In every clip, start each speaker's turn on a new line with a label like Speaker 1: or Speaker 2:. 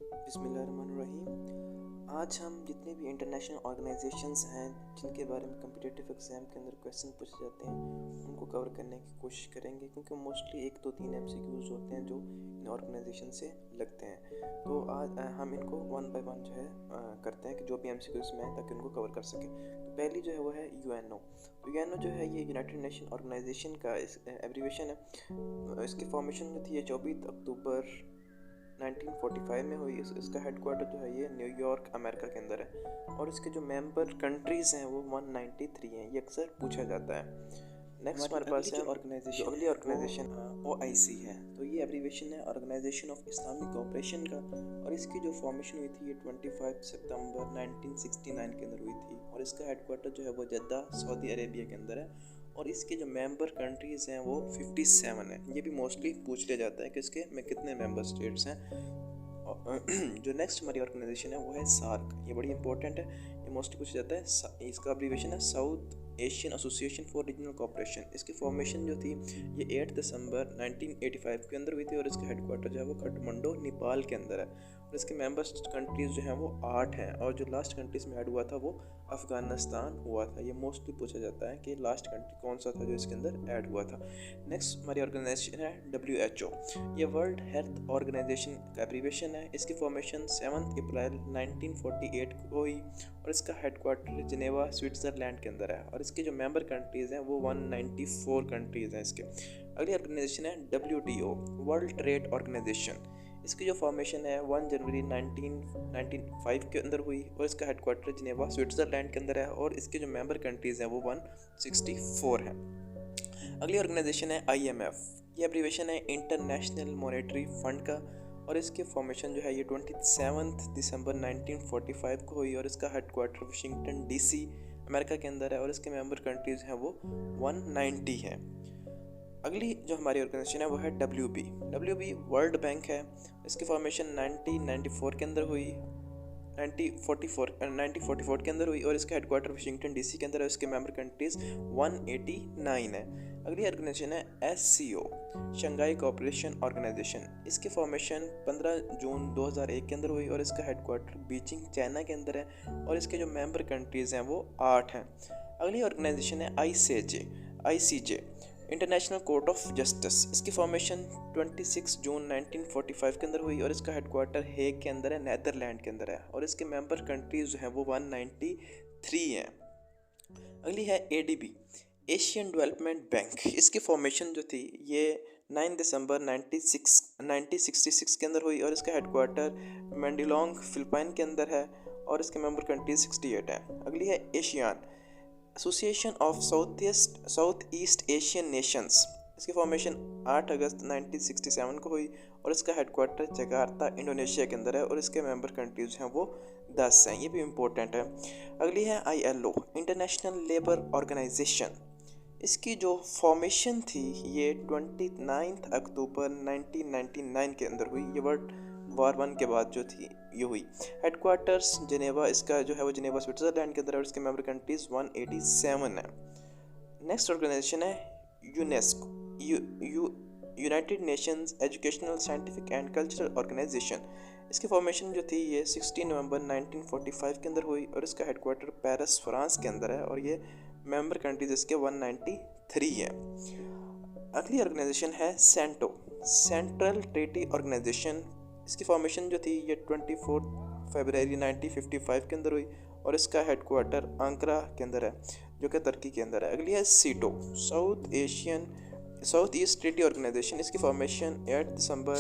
Speaker 1: बिस्मिल्लाहिर्रहमानिर्रहीम। आज हम जितने भी इंटरनेशनल ऑर्गेनाइजेशंस हैं जिनके बारे में कम्पिटिटिव एग्ज़ाम के अंदर क्वेश्चन पूछे जाते हैं उनको कवर करने की कोशिश करेंगे, क्योंकि मोस्टली 1 2 3 MCQs होते हैं जो इन ऑर्गेनाइजेशन से लगते हैं। तो आज हम इनको वन बाय वन जो है करते हैं कि जो भी MCQs में है ताकि उनको कवर कर सकें। तो पहली जो है वो है UNO। तो UNO जो है ये यूनाइटेड नेशन ऑर्गेनाइजेशन का एब्रीवेशन है। इसकी फॉर्मेशन जो थी ये 24 अक्टूबर 1945 में हुई। इसका हेडक्वार्टर जो है ये न्यूयॉर्क अमेरिका के अंदर है और इसके जो मेंबर कंट्रीज़ हैं वो 193 हैं। ये अक्सर पूछा जाता है। नेक्स्ट हमारे पास है
Speaker 2: ऑर्गेनाइजेशन
Speaker 1: अगली ऑर्गेनाइजेशन
Speaker 2: OIC है।
Speaker 1: तो ये एब्रीवेशन है ऑर्गेनाइजेशन ऑफ इस्लामिक कोऑपरेशन का, और इसकी जो फॉर्मेशन हुई थी ये 25 सितंबर 1969 के अंदर हुई थी और इसका हेडक्वार्टर जो है वो जद्दा सऊदी अरेबिया के अंदर है और इसके जो मेंबर कंट्रीज़ हैं वो 57 है। ये भी मोस्टली पूछ लिया जाता है कि इसके में कितने मेंबर स्टेट्स हैं। जो नेक्स्ट हमारी ऑर्गेनाइजेशन है वो है सार्क। ये बड़ी इंपॉर्टेंट है, ये मोस्टली पूछा जाता है। इसका एब्रीवेशन है south Asian association for regional cooperation. इसकी फॉर्मेशन जो थी ये 8 दिसंबर 1985 के अंदर हुई थी और इसका हेडक्वार्टर जो है वो काठमांडू नेपाल के अंदर है और इसके मेंबर कंट्रीज़ जो हैं वो 8 हैं और जो लास्ट कंट्रीज़ में ऐड हुआ था वो अफ़गानिस्तान हुआ था। ये मोस्टली पूछा जाता है कि लास्ट कंट्री कौन सा था जो इसके अंदर ऐड हुआ था। नेक्स्ट हमारी ऑर्गेनाइजेशन है WHO। ये वर्ल्ड हेल्थ ऑर्गेनाइजेशन का एब्रीवेशन है। इसकी फॉर्मेशन 7 अप्रैल 1948 को हुई और इसका हेडक्वार्टर जिनेवा स्विट्ज़रलैंड के अंदर है और इसके जो मेंबर कंट्रीज़ हैं वो 194 कंट्रीज़ हैं इसके। अगली ऑर्गेनाइजेशन है WTO वर्ल्ड ट्रेड ऑर्गेनाइजेशन। इसकी जो फॉर्मेशन है 1 जनवरी 1995 के अंदर हुई और इसका हेडक्वार्टर जिनेवा स्विट्ज़रलैंड के अंदर है और इसके जो मेंबर कंट्रीज़ हैं वो 164 हैं। अगली ऑर्गेनाइजेशन है IMF। ये एब्रीवेशन है इंटरनेशनल मॉनेटरी फंड का और इसकी फॉर्मेशन जो है ये 27 दिसंबर 1945 को हुई और इसका हेडक्वार्टर वाशिंगटन DC अमेरिका के अंदर है और इसके मेंबर कंट्रीज़ हैं वो 190 हैं। अगली जो हमारी ऑर्गेनाइजेशन है वो है WB वर्ल्ड बैंक है। इसकी फॉर्मेशन 1994 के अंदर हुई 1944 के अंदर हुई और इसका हेडक्वार्टर वाशिंगटन DC के अंदर है। इसके मेंबर कंट्रीज़ 189 है। अगली ऑर्गेनाइजेशन है SCO शंघाई कोऑपरेशन ऑर्गेनाइजेशन। इसकी फॉर्मेशन 15 जून 2001 के अंदर हुई और इसका हेडक्वार्टर बीजिंग चाइना के अंदर है और इसके जो मेंबर कंट्रीज़ हैं वो 8 हैं। अगली ऑर्गेनाइजेशन है ICJ international court of justice. इसकी फॉर्मेशन 26 जून 1945 के अंदर हुई और इसका हेडक्वार्टर हेग के अंदर है, नेदरलैंड के अंदर है और इसके मेंबर कंट्रीज जो हैं वो 193 हैं। अगली है ADB एशियन डेवलपमेंट बैंक। इसकी फॉर्मेशन जो थी ये 9 दिसंबर 1966 के अंदर हुई और इसका हेडक्वार्टर मैंडिलोंग फिलिपाइन के अंदर है और इसके मेंबर कंट्रीज 68 हैं। अगली है ASEAN Association of South East Asian Nations. इसकी फॉर्मेशन 8 अगस्त 1967 को हुई और इसका हेडक्वार्टर जकार्ता इंडोनेशिया के अंदर है और इसके मेंबर कंट्रीज हैं वो 10 हैं। ये भी इम्पोर्टेंट है। अगली है ILO इंटरनेशनल लेबर ऑर्गेनाइजेशन। इसकी जो फॉर्मेशन थी ये 29 अक्टूबर 1999 के अंदर हुई। ये वर्ल्ड वॉर 1 के बाद जो थी ये हुई। हेडक्वार्टर्स जिनेवा इसका जो है वो जिनेवा स्विट्ज़रलैंड के अंदर है और इसके मेंबर कंट्रीज 187 है। नेक्स्ट ऑर्गेनाइजेशन है UNESCO United Nations Educational Scientific and Cultural Organization. इसकी फॉर्मेशन जो थी ये 16 नवंबर 1945 के अंदर हुई और इसका हेडक्वार्टर पेरिस फ्रांस के अंदर है और ये मेंबर कंट्रीज इसके 193 है। अगली ऑर्गेनाइजेशन है सेंट्रल ट्रीटी ऑर्गेनाइजेशन। इसकी फॉर्मेशन जो थी ये 24 फरवरी 1955 के अंदर हुई और इसका हेडक्वार्टर आंकरा के अंदर है जो कि तुर्की के अंदर है। अगली है सीटो साउथ ईस्ट ट्रीटी ऑर्गेनाइजेशन। इसकी फॉर्मेशन 8 दिसंबर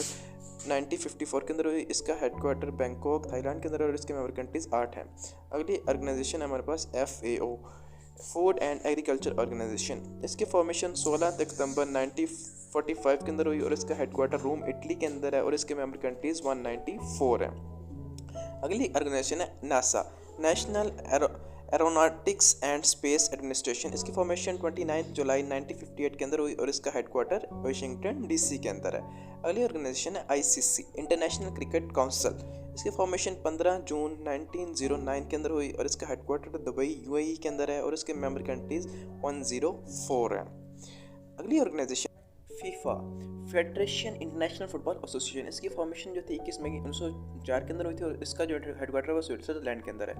Speaker 1: 1954 के अंदर हुई। इसका हेडक्वार्टर बैंकॉक थाईलैंड के अंदर है और इसके मेंबर कंट्रीज 8 हैं। अगली ऑर्गेनाइजेशन है हमारे पास FAO Food and Agriculture Organization. इसकी फॉर्मेशन 16 सितंबर 1945 के अंदर हुई और इसका हेडक्वार्टर रोम इटली के अंदर है और इसके मेंबर कंट्रीज 194 है। अगली ऑर्गेनाइजेशन है NASA national aeronautics and space administration. इसकी फॉर्मेशन 29 जुलाई 1958 के अंदर हुई और इसका हेडक्वार्टर वाशिंगटन DC के अंदर है। अगली ऑर्गेनाइजेशन है ICC इंटरनेशनल क्रिकेट काउंसिल। इसकी फॉर्मेशन 15 जून 1909 के अंदर हुई और इसका हेडक्वार्टर दुबई UAE के अंदर है और इसके मेंबर कंट्रीज 104 है। अगली organisation federation international football association, इसकी फॉर्मेशन जो थी 21 मई 1904 के अंदर हुई थी और इसका जो हेडक्वार्टर वो स्विट्जरलैंड के अंदर है।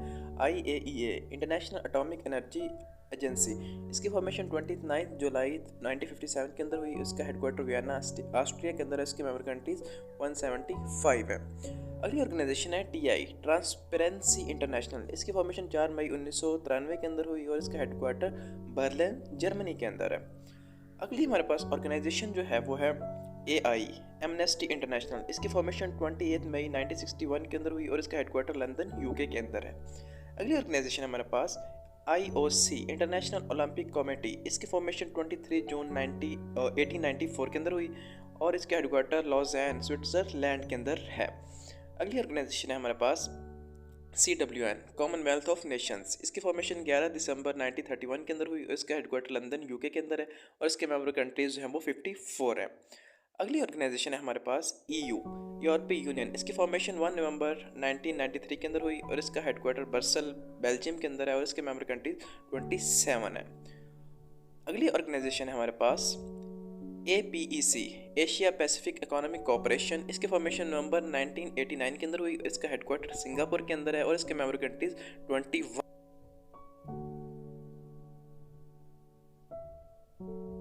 Speaker 1: IAEA international atomic energy agency, इसकी फॉर्मेशन 29 जुलाई 1957 के अंदर हुई। इसका हेडक्वार्टर वियना ऑस्ट्रिया के अंदर है। इसके मेंबर कंट्रीज 175 है। अगली ऑर्गेनाइजेशन है TI ट्रांसपेरेंसी इंटरनेशनल, इसकी फॉर्मेशन 4 मई 1993 के अंदर हुई और इसका हेडक्वार्टर बर्लिन जर्मनी के अंदर है। अगली हमारे पास ऑर्गेनाइजेशन जो है वो है AI एमनेस्टी इंटरनेशनल, इसकी फॉर्मेशन 28 मई 1961 के अंदर हुई और इसका हेडक्वार्टर लंदन UK के अंदर है। अगली ऑर्गेनाइजेशन है हमारे पास IOC इंटरनेशनल ओलंपिक कमेटी, इसकी फॉर्मेशन 23 जून 1894 के अंदर हुई और इसका हेडक्वार्टर लॉज़ैन स्विट्जरलैंड के अंदर है। अगली ऑर्गेनाइजेशन है हमारे पास CWN कॉमनवेल्थ ऑफ नेशंस, इसकी फॉर्मेशन 11 दिसंबर 1931 के अंदर हुई और इसका हेडक्वार्टर लंदन UK के अंदर है और इसके मेंबर कंट्रीज जो हैं वो 54 है। अगली ऑर्गेनाइजेशन है हमारे पास EU यूरोपीय यूनियन, इसकी फॉर्मेशन 1 नवंबर 1993 के अंदर हुई और इसका हेडक्वार्टर ब्रसेल बेल्जियम के अंदर है और इसके मेंबर कंट्रीज 27 है। अगली ऑर्गेनाइजेशन है हमारे पास APEC Asia Pacific economic cooperation, इसके फॉर्मेशन नवंबर 1989 के अंदर हुई। इसका हेडक्वार्टर सिंगापुर के अंदर है और इसके मेंबर कंट्रीज 21